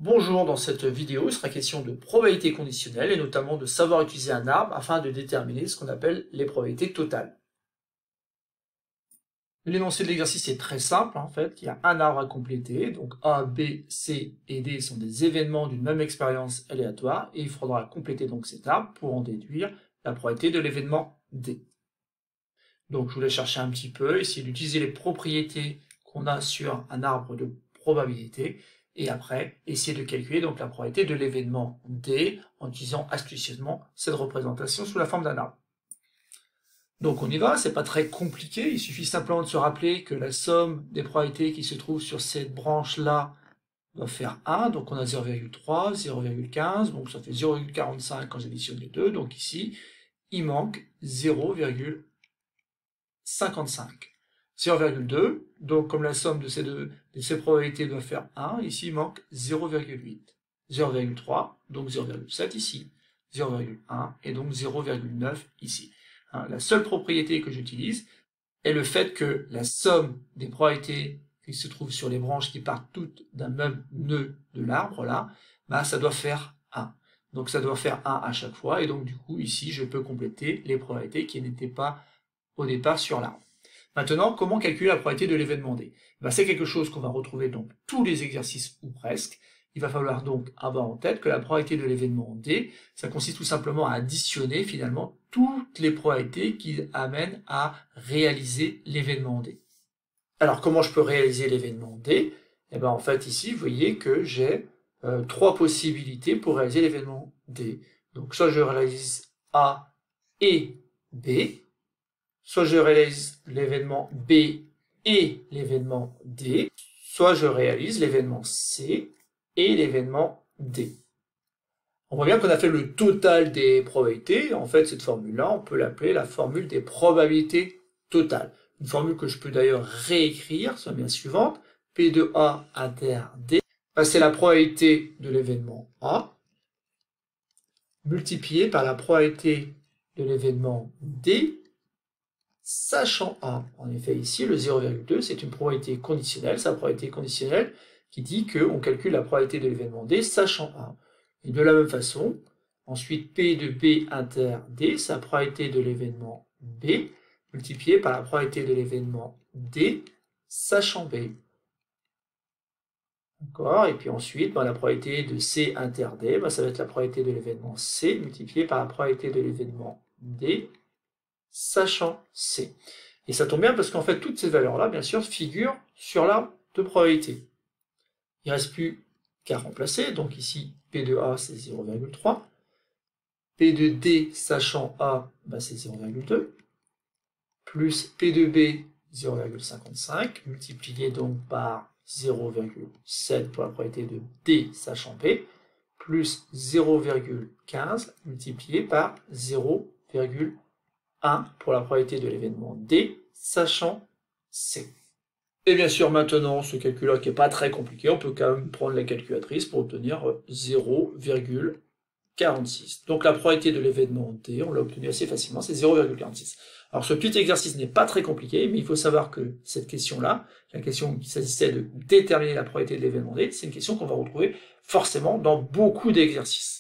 Bonjour, dans cette vidéo, il sera question de probabilité conditionnelle et notamment de savoir utiliser un arbre afin de déterminer ce qu'on appelle les probabilités totales. L'énoncé de l'exercice est très simple, en fait, il y a un arbre à compléter, donc A, B, C et D sont des événements d'une même expérience aléatoire et il faudra compléter donc cet arbre pour en déduire la probabilité de l'événement D. Donc je voulais chercher un petit peu, essayer d'utiliser les propriétés qu'on a sur un arbre de probabilité et après essayer de calculer donc la probabilité de l'événement D en utilisant astucieusement cette représentation sous la forme d'un arbre. Donc on y va, c'est pas très compliqué, il suffit simplement de se rappeler que la somme des probabilités qui se trouvent sur cette branche-là doit faire 1, donc on a 0,3, 0,15, donc ça fait 0,45 quand j'additionne les deux, donc ici il manque 0,55. 0,2, donc comme la somme de ces probabilités doit faire 1, ici il manque 0,8. 0,3, donc 0,7 ici, 0,1 et donc 0,9 ici. La seule propriété que j'utilise est le fait que la somme des probabilités qui se trouvent sur les branches qui partent toutes d'un même nœud de l'arbre, là, ça doit faire 1. Donc ça doit faire 1 à chaque fois, et donc du coup ici je peux compléter les probabilités qui n'étaient pas au départ sur l'arbre. Maintenant, comment calculer la probabilité de l'événement D? C'est quelque chose qu'on va retrouver dans tous les exercices ou presque. Il va falloir donc avoir en tête que la probabilité de l'événement D, ça consiste tout simplement à additionner finalement toutes les probabilités qui amènent à réaliser l'événement D. Alors comment je peux réaliser l'événement D? En fait ici, vous voyez que j'ai trois possibilités pour réaliser l'événement D. Donc soit je réalise A et B, soit je réalise l'événement B et l'événement D, soit je réalise l'événement C et l'événement D. On voit bien qu'on a fait le total des probabilités. En fait, cette formule-là, on peut l'appeler la formule des probabilités totales. Une formule que je peux d'ailleurs réécrire, c'est la suivante. P de A inter D, c'est la probabilité de l'événement A, multipliée par la probabilité de l'événement D, sachant A. En effet, ici, le 0,2, c'est une probabilité conditionnelle. C'est la probabilité conditionnelle qui dit qu'on calcule la probabilité de l'événement D, sachant A. Et de la même façon, ensuite, P de B inter D, c'est la probabilité de l'événement B, multipliée par la probabilité de l'événement D, sachant B. D'accord? Et puis ensuite, la probabilité de C inter D, ça va être la probabilité de l'événement C, multipliée par la probabilité de l'événement D, sachant C. Et ça tombe bien parce qu'en fait, toutes ces valeurs-là, bien sûr, figurent sur l'arbre de probabilité. Il ne reste plus qu'à remplacer. Donc ici, P de A, c'est 0,3. P de D, sachant A, c'est 0,2. Plus P de B, 0,55, multiplié donc par 0,7 pour la probabilité de D, sachant B, plus 0,15, multiplié par 0,1 pour la probabilité de l'événement D, sachant C. Et bien sûr, maintenant, ce calcul-là qui n'est pas très compliqué, on peut quand même prendre la calculatrice pour obtenir 0,46. Donc la probabilité de l'événement D, on l'a obtenu assez facilement, c'est 0,46. Alors ce petit exercice n'est pas très compliqué, mais il faut savoir que cette question-là, la question qui s'agissait de déterminer la probabilité de l'événement D, c'est une question qu'on va retrouver forcément dans beaucoup d'exercices.